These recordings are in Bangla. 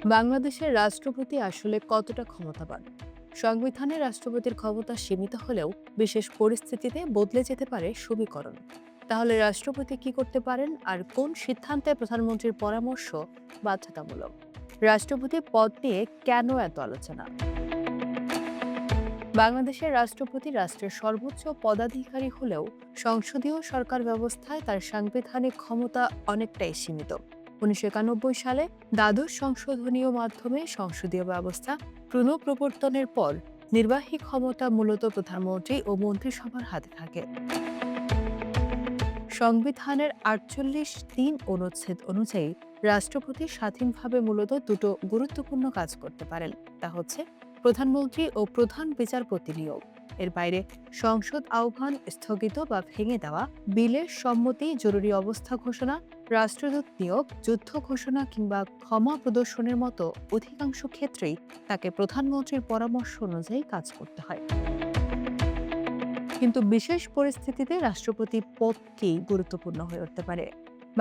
বাংলাদেশের রাষ্ট্রপতি আসলে কতটা ক্ষমতাবান? সংবিধানে রাষ্ট্রপতির ক্ষমতা সীমিত হলেও বিশেষ পরিস্থিতিতে বদলে যেতে পারে সমীকরণ। তাহলে রাষ্ট্রপতি কি করতে পারেন আর কোন সিদ্ধান্তে প্রধানমন্ত্রীর পরামর্শ বাধ্যতামূলক? রাষ্ট্রপতি পদ নিয়ে কেন এত আলোচনা? বাংলাদেশের রাষ্ট্রপতি রাষ্ট্রের সর্বোচ্চ পদাধিকারী হলেও সংসদীয় সরকার ব্যবস্থায় তার সাংবিধানিক ক্ষমতা অনেকটাই সীমিত। ১৯৯১ সালে দ্বাদশ সংশোধনীয় মাধ্যমে সংসদীয় ব্যবস্থা পুনঃপ্রবর্তনের পর নির্বাহী ক্ষমতা মূলত প্রধানমন্ত্রী ও মন্ত্রিসভার হাতে থাকে। সংবিধানের ৪৮(৩) অনুচ্ছেদ অনুযায়ী রাষ্ট্রপতি স্বাধীনভাবে মূলত দুটো গুরুত্বপূর্ণ কাজ করতে পারেন। তা হচ্ছে প্রধানমন্ত্রী ও প্রধান বিচারপতি নিয়োগ। এর বাইরে সংসদ আহ্বান স্থগিত বা ভেঙে দেওয়া, বিলের সম্মতি, জরুরি অবস্থা ঘোষণা, রাষ্ট্রদূত নিয়োগ, যুদ্ধ ঘোষণা কিংবা ক্ষমা প্রদর্শনের মতো অধিকাংশ ক্ষেত্রেই তাকে প্রধানমন্ত্রীর পরামর্শ অনুযায়ী কাজ করতে হয়। কিন্তু বিশেষ পরিস্থিতিতে রাষ্ট্রপতি পদটি গুরুত্বপূর্ণ হয়ে উঠতে পারে।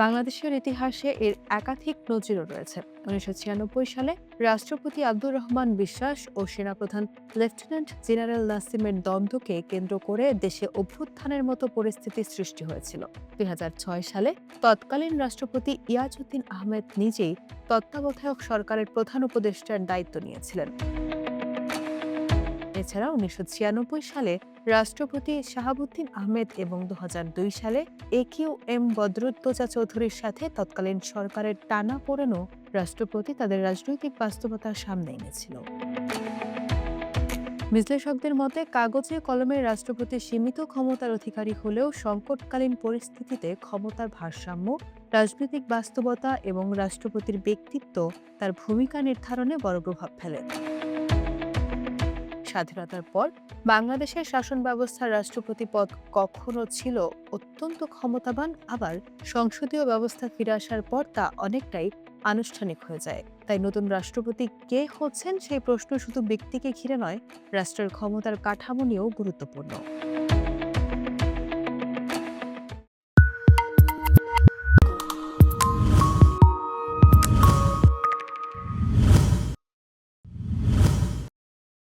বাংলাদেশের ইতিহাসে এর একাধিক নজিরও রয়েছে। ১৯৯৬ সালে রাষ্ট্রপতি আব্দুর রহমান বিশ্বাস ও সেনাপ্রধান লেফটেন্যান্ট জেনারেল নাসিমের দ্বন্দ্বকে কেন্দ্র করে দেশে অভ্যুত্থানের মতো পরিস্থিতি সৃষ্টি হয়েছিল। ২০০৬ সালে তৎকালীন রাষ্ট্রপতি ইয়াজউদ্দিন আহমেদ নিজেই তত্ত্বাবধায়ক সরকারের প্রধান উপদেষ্টার দায়িত্ব নিয়েছিলেন। এছাড়া ১৯৯৬ সালে রাষ্ট্রপতি শাহাবুদ্দিন আহমেদ এবং ২০০২ সালে একিউ এম বদরুদ্দোজা চৌধুরীর সাথে তৎকালীন সরকারের টানাপোড়েনও রাষ্ট্রপতি তাদের রাজনৈতিক বাস্তবতার সামনে এনেছিল। বিশ্লেষকদের মতে কাগজে কলমে রাষ্ট্রপতি সীমিত ক্ষমতার অধিকারী হলেও সংকটকালীন পরিস্থিতিতে ক্ষমতার ভারসাম্য, রাজনৈতিক বাস্তবতা এবং রাষ্ট্রপতির ব্যক্তিত্ব তার ভূমিকা নির্ধারণে বড় প্রভাব ফেলে। স্বাধীনতার পর বাংলাদেশের শাসন ব্যবস্থার রাষ্ট্রপতি পদ কখনো ছিল অত্যন্ত ক্ষমতাবান, আবার সংসদীয় ব্যবস্থা ফিরে আসার পর তা অনেকটাই আনুষ্ঠানিক হয়ে যায়। তাই নতুন রাষ্ট্রপতি কে হচ্ছেন সেই প্রশ্ন শুধু ব্যক্তিকে ঘিরে নয়, রাষ্ট্রের ক্ষমতার কাঠামো নিয়েও গুরুত্বপূর্ণ।